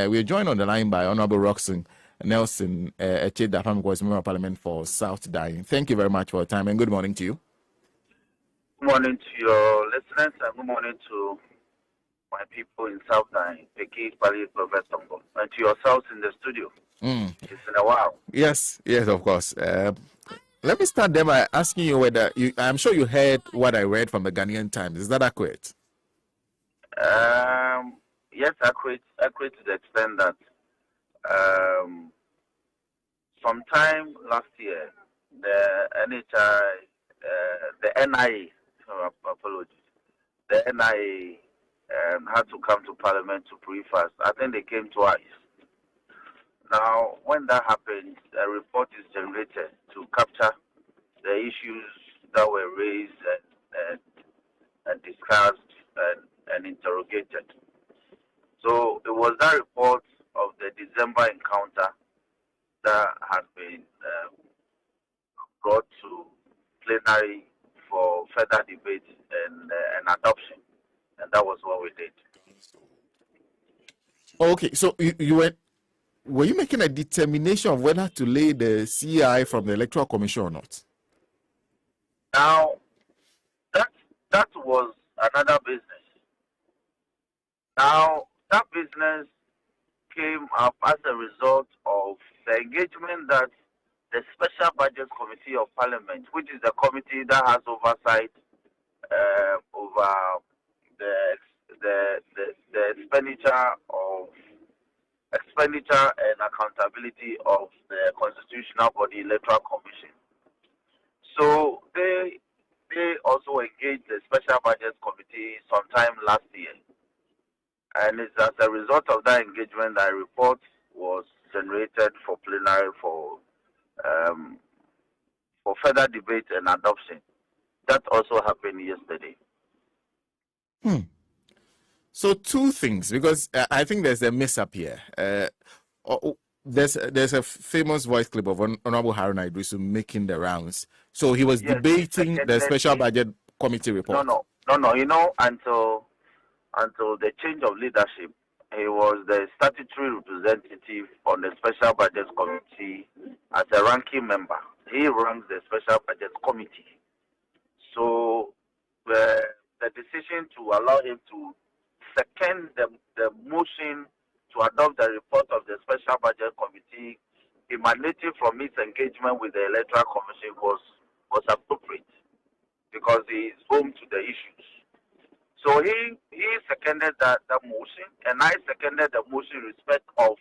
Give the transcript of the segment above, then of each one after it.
We are joined on the line by Honorable Rockson Nelson Dafeamekpor, Member of Parliament for South Dayi. Thank you very much for your time and good morning to you. Good morning to your listeners and good morning to my people in South Dayi, Parliamentary, and to yourselves in the studio. It's been a while. Yes, of course. Let me start then by asking you whether I'm sure you heard what I read from the Ghanaian Times. Is that accurate? Yes, accurate to the extent that sometime last year, the NHI, the NIA, apologies, the NIA had to come to Parliament to brief us. I think they came twice. Now, when that happens, a report is generated to capture the issues that were raised and discussed and interrogated. So it was that report of the December encounter that had been brought to plenary for further debate and adoption, and that was what we did. Okay, so were you making a determination of whether to lay the CI from the Electoral Commission or not? Now, that was another business. Now, that business came up as a result of the engagement that the Special Budget Committee of Parliament, which is the committee that has oversight over the expenditure and accountability of the constitutional body Electoral Commission. So they also engaged the Special Budget Committee sometime last year. And it's as a result of that engagement that a report was generated for plenary for further debate and adoption. That also happened yesterday. So two things, because I think there's a mess up here. There's a famous voice clip of Honorable Haruna Idrisu making the rounds. So he was debating the Special Budget Committee report. No. Until the change of leadership, he was the statutory representative on the Special Budget Committee as a ranking member. He ranks the Special Budget Committee. So the decision to allow him to second the motion to adopt the report of the Special Budget Committee emanating from his engagement with the Electoral Commission was appropriate because he is home to the issues. So he seconded that motion, and I seconded the motion in respect of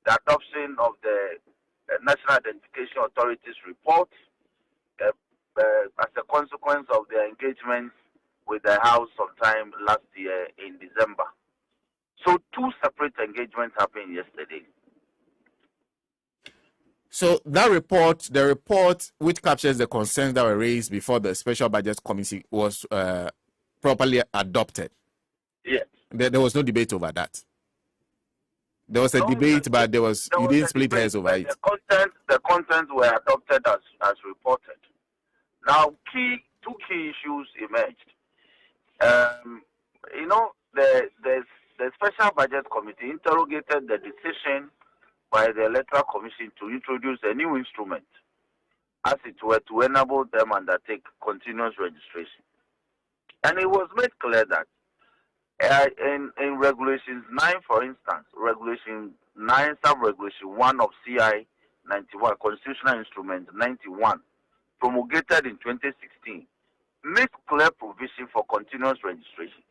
the adoption of the National Identification Authority's report as a consequence of their engagement with the House sometime last year in December. So two separate engagements happened yesterday. So that report, the report which captures the concerns that were raised before the Special Budget Committee was properly adopted. Yes. There was no debate over that. There was a debate, but you didn't split hairs over it. The contents were adopted as reported. Now, two key issues emerged. The Special Budget Committee interrogated the decision by the Electoral Commission to introduce a new instrument, as it were, to enable them undertake continuous registration. And it was made clear that in Regulations 9, for instance, Regulation 9, Sub-Regulation 1 of CI 91, Constitutional Instrument 91, promulgated in 2016, makes clear provision for continuous registration.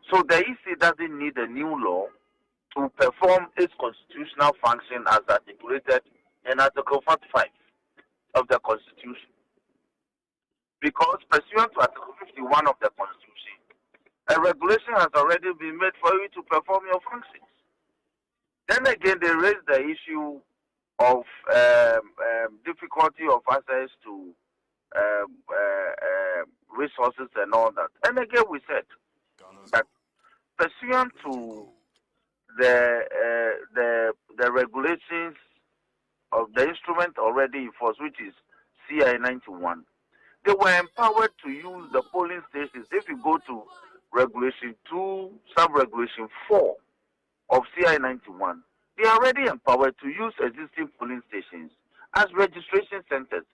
So the EC doesn't need a new law to perform its constitutional function as articulated in Article 45 of the Constitution. Because pursuant to Article 51 of the Constitution, a regulation has already been made for you to perform your functions. Then again, they raised the issue of difficulty of access to resources and all that. And again, we said that pursuant to the regulations of the instrument already in force, which is CI 91, they were empowered to use the polling stations. If you go to Regulation 2, Sub-Regulation 4 of CI 91, they are already empowered to use existing polling stations as registration centers.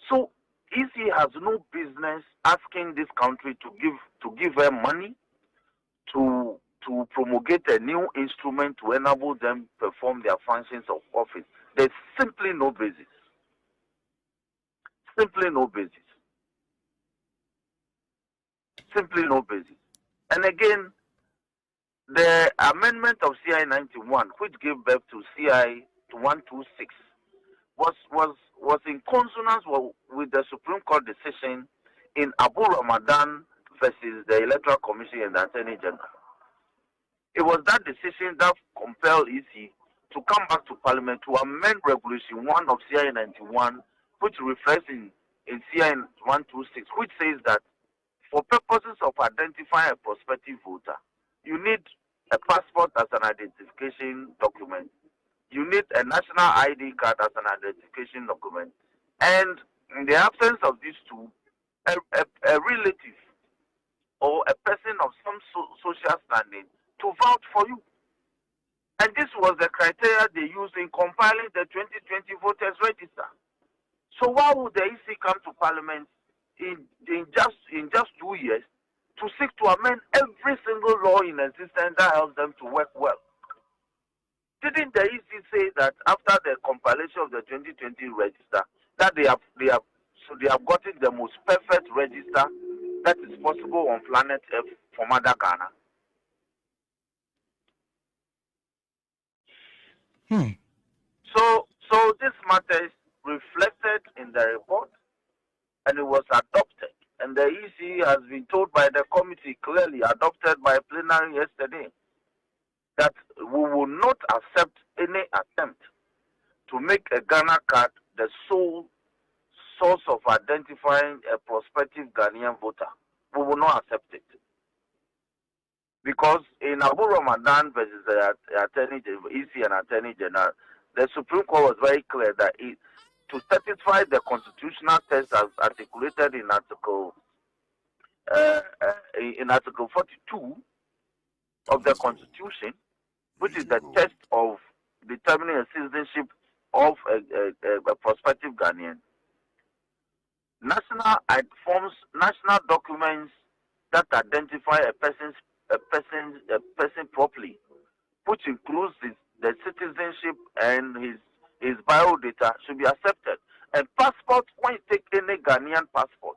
So EC has no business asking this country to give her money to promulgate a new instrument to enable them perform their functions of office. There's simply no basis. Simply no basis. Simply no basis. And again, the amendment of CI 91, which gave birth to CI 126, was in consonance with the Supreme Court decision in Abu Ramadan versus the Electoral Commission and the Attorney General. It was that decision that compelled EC to come back to Parliament to amend Regulation 1 of CI 91, which reflects in CI 126, which says that for purposes of identifying a prospective voter, you need a passport as an identification document. You need a national ID card as an identification document. And in the absence of these two, a relative or a person of some social standing to vouch for you. And this was the criteria they used in compiling the 2020 voters register. So why would the EC come to Parliament in just 2 years to seek to amend every single law in existence that helps them to work well? Didn't the EC say that after the compilation of the 2020 register that they have gotten the most perfect register that is possible on planet Earth for Mother Ghana? So this matter is reflected in the report, and it was adopted. And the EC has been told by the committee, clearly adopted by plenary yesterday, that we will not accept any attempt to make a Ghana card the sole source of identifying a prospective Ghanaian voter. We will not accept it. Because in Abu Ramadan versus the Attorney General, EC and Attorney General, the Supreme Court was very clear that to satisfy the constitutional test as articulated in Article 42 of the Constitution, which is the test of determining a citizenship of a prospective Ghanaian, national documents that identify a person properly, which includes the citizenship and his biodata, should be accepted. And passport, when you take any Ghanaian passport,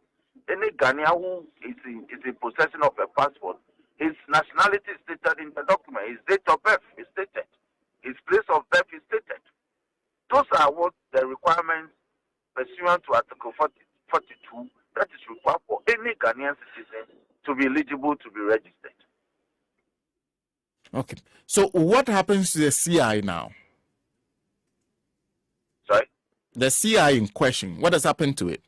any Ghanaian who is in possession of a passport, his nationality is stated in the document, his date of birth is stated, his place of birth is stated. Those are what the requirements pursuant to Article 42 that is required for any Ghanaian citizen to be eligible to be registered. Okay. So what happens to the CI now? Sorry? The CI in question, what has happened to it?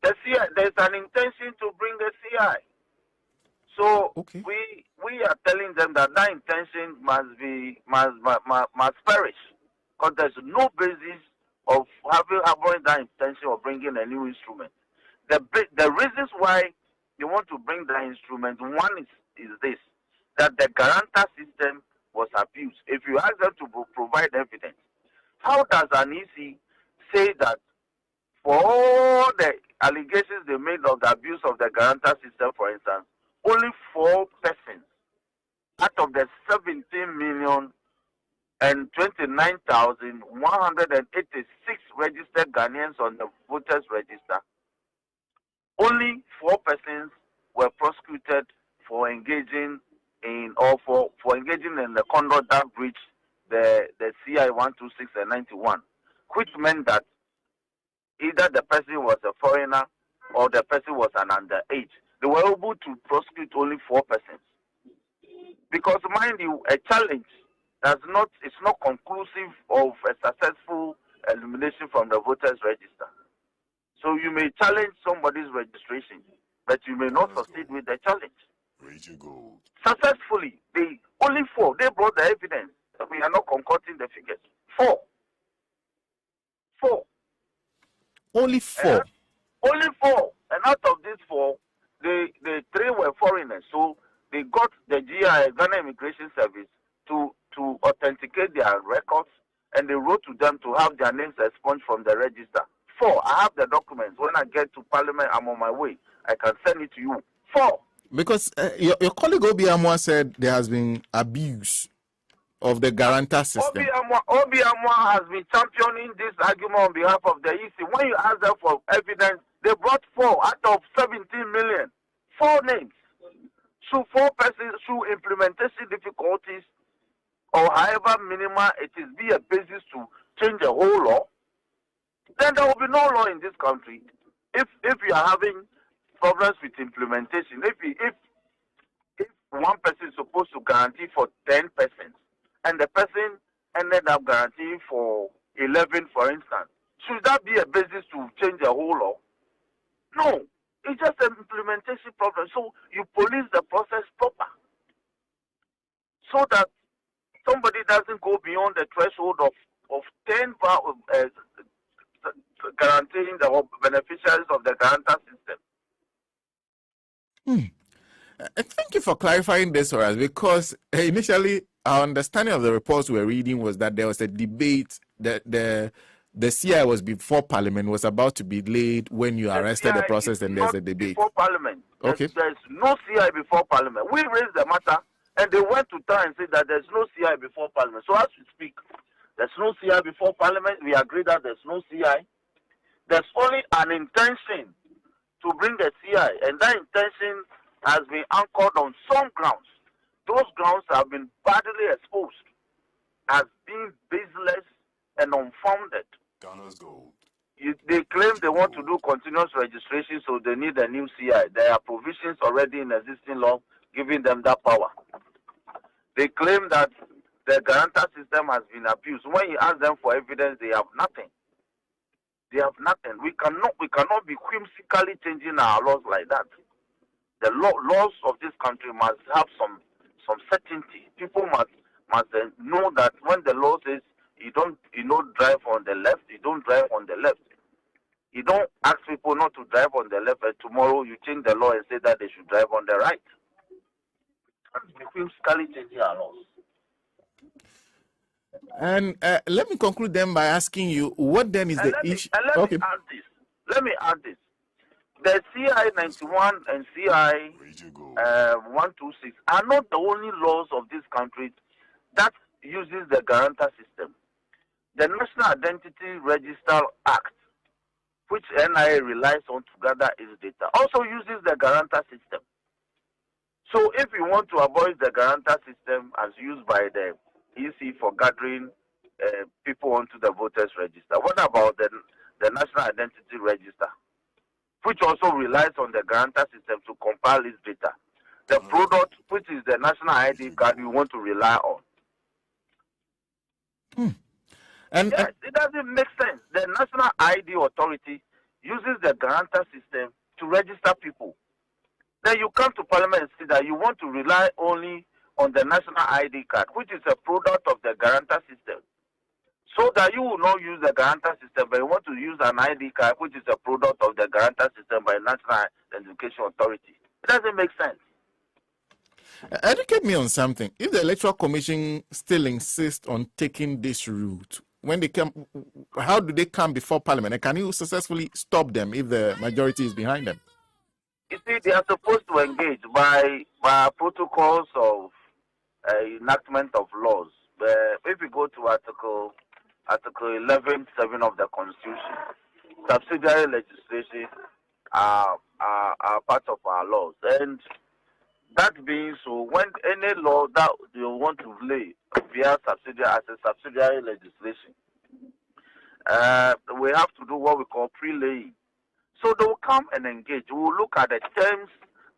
The CI, there's an intention to bring the CI. So okay. we are telling them that intention must perish, because there's no basis of having that intention of bringing a new instrument. The reasons why they want to bring that instrument, one is this, that the guarantor system was abused. If you ask them to provide evidence, how does an EC say that for all the allegations they made of the abuse of the guarantor system, for instance, only 4 persons out of the 17,029,186 registered Ghanaians on the voters register, only 4 persons were prosecuted for engaging in the conduct that breached the CI 126 and 91, which meant that either the person was a foreigner or the person was an underage. They were able to prosecute only 4 persons. Because, mind you, a challenge it's not conclusive of a successful elimination from the voters register. So you may challenge somebody's registration, but you may not succeed with the challenge. Successfully, only 4, they brought the evidence. We are not concocting the figures. 4. Only 4. Only 4. And out of these 4, the 3 were foreigners. So they got the GI, Ghana Immigration Service, to authenticate their records, and they wrote to them to have their names expunged from the register. 4, I have the documents. When I get to Parliament, I'm on my way. I can send it to you. 4. Because your colleague Obi Amwa said there has been abuse of the guarantor system. Obi Amwa has been championing this argument on behalf of the EC. When you ask them for evidence, they brought 4 out of 17 million. 4 names. So 4 persons through implementation difficulties or however minimal it is be a basis to change the whole law, then there will be no law in this country. If you are having problems with implementation, if one person is supposed to guarantee for 10 persons and the person ended up guaranteeing for 11, for instance, should that be a basis to change the whole law? No, it's just an implementation problem. So you police the process proper so that somebody doesn't go beyond the threshold of 10 guaranteeing the beneficiaries of the guarantor system. Thank you for clarifying this for us, because initially our understanding of the reports we were reading was that there was a debate that the CI was before Parliament, was about to be laid when you arrested the process, and there's a debate. Before Parliament. Okay. There's no CI before Parliament. We raised the matter, and they went to try and say that there's no CI before Parliament. So as we speak, there's no CI before Parliament. We agree that there's no CI. There's only an intention to bring a CI, and that intention has been anchored on some grounds. Those grounds have been badly exposed as being baseless and unfounded. Ghana's gold. They claim they want to do continuous registration, so they need a new CI. There are provisions already in existing law giving them that power. They claim that the guarantor system has been abused. When you ask them for evidence, they have nothing. They have nothing. We cannot be whimsically changing our laws like that. The laws of this country must have some certainty. People must know that when the law says you don't drive on the left, you don't drive on the left. You don't ask people not to drive on the left, and tomorrow you change the law and say that they should drive on the right. We can't be whimsically changing our laws. And let me conclude then by asking you, what then is the issue? Let me add this. The CI 91 and CI 126 are not the only laws of this country that uses the guarantor system. The National Identity Register Act, which NIA relies on to gather its data, also uses the guarantor system. So if you want to avoid the guarantor system as used by the EC for gathering people onto the voters register, what about the National Identity Register, which also relies on the guarantor system to compile its data? The product, which is the national ID card, you want to rely on. And yes, it doesn't make sense. The National ID Authority uses the guarantor system to register people. Then you come to Parliament and say that you want to rely only on the national ID card, which is a product of the guarantor system. So that you will not use the guarantor system, but you want to use an ID card, which is a product of the guarantor system by National Identification Authority. It doesn't make sense. Educate me on something. If the Electoral Commission still insists on taking this route, when they come, how do they come before Parliament? And can you successfully stop them if the majority is behind them? You see, they are supposed to engage by protocols of enactment of laws. If we go to Article 11.7 of the Constitution, subsidiary legislation are part of our laws. And that being so, when any law that you want to lay via subsidiary legislation, we have to do what we call pre-laying. So they will come and engage. We will look at the terms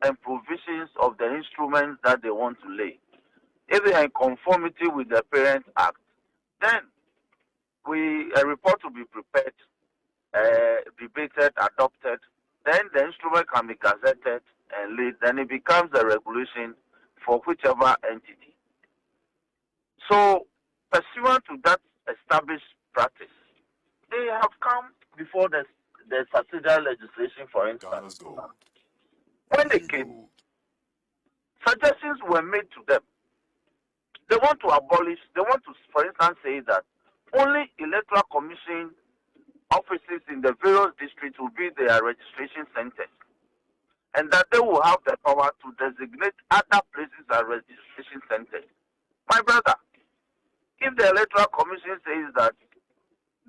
and provisions of the instruments that they want to lay. If they are in conformity with the Parent Act, then a report will be prepared, debated, adopted. Then the instrument can be gazetted and laid. Then it becomes a regulation for whichever entity. So, pursuant to that established practice, they have come before the subsidiary legislation, for instance. When they came, Suggestions were made to them. They want to abolish, they want to, for instance, say that only electoral commission offices in the various districts will be their registration centers, and that they will have the power to designate other places as registration centers. My brother, if the electoral commission says that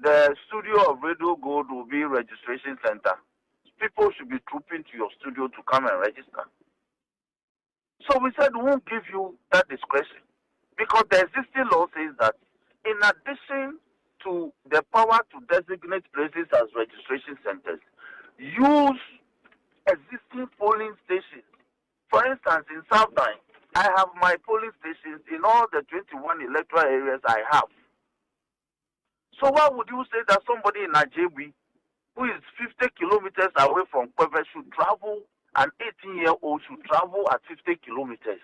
the studio of Radio Gold will be registration center, people should be trooping to your studio to come and register. So we said we won't give you that discretion, because the existing law says that in addition to the power to designate places as registration centers, use existing polling stations. For instance, in South Dayi, I have my polling stations in all the 21 electoral areas I have. So why would you say that somebody in Nigeria who is 50 kilometers away from Kwebe should travel, an 18-year-old should travel at 50 kilometers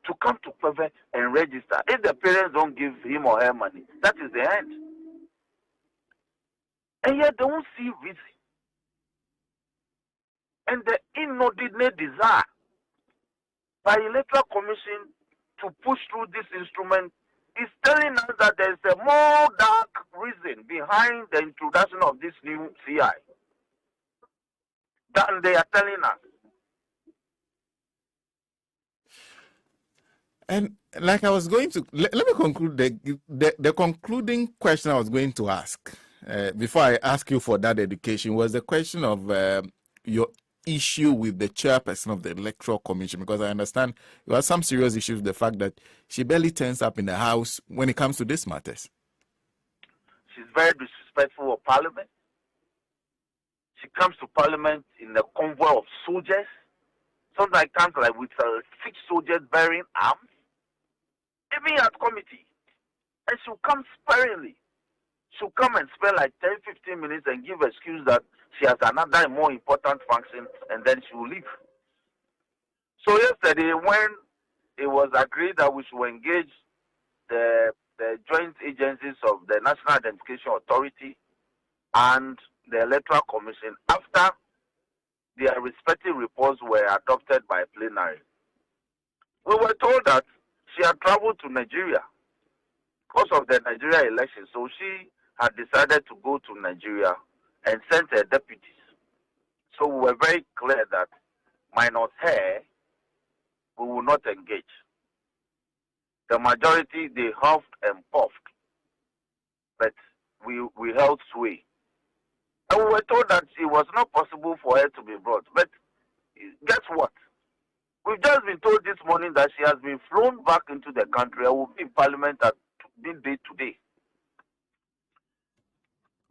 to come to Kwebe and register? If the parents don't give him or her money, that is the end. And yet they don't see reason. And the inordinate desire by electoral commission to push through this instrument is telling us that there is a more dark reason behind the introduction of this new CI than they are telling us. And like I was going to, let me conclude the concluding question I was going to ask before I ask you for that education was the question of your issue with the chairperson of the Electoral Commission, because I understand you have some serious issues with the fact that she barely turns up in the House when it comes to these matters. She's very disrespectful of Parliament. She comes to Parliament in a convoy of soldiers. Sometimes comes like with 6 soldiers bearing arms, even at committee. And she'll come sparingly. She'll come and spend like 10-15 minutes and give excuse that she has another more important function, and then she will leave. So yesterday, when it was agreed that we should engage the joint agencies of the National Identification Authority and the Electoral Commission, after their respective reports were adopted by plenary, we were told that she had traveled to Nigeria because of the Nigeria election. So she had decided to go to Nigeria and sent her deputies. So we were very clear that minus her, we will not engage. The majority, they huffed and puffed, but we held sway. And we were told that it was not possible for her to be brought. But guess what? We've just been told this morning that she has been flown back into the country and will be in Parliament at midday today.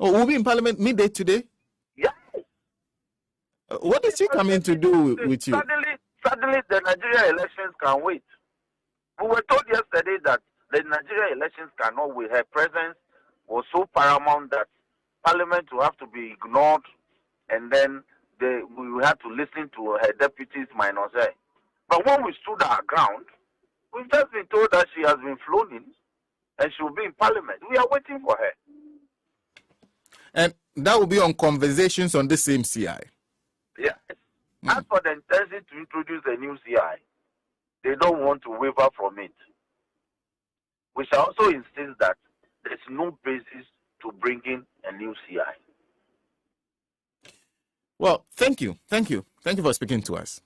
Oh, we'll be in Parliament midday today? Yeah. What is she coming to do with you? Suddenly, the Nigeria elections can wait. We were told yesterday that the Nigeria elections cannot wait. Her presence was so paramount that Parliament will have to be ignored, and then we will have to listen to her deputies minus her. But when we stood our ground, we've just been told that she has been flown in and she will be in Parliament. We are waiting for her. And that will be on conversations on the same CI. Yes. As for the intention to introduce a new CI, they don't want to waver from it. We shall also insist that there is no basis to bring in a new CI. Well, thank you. Thank you. Thank you for speaking to us.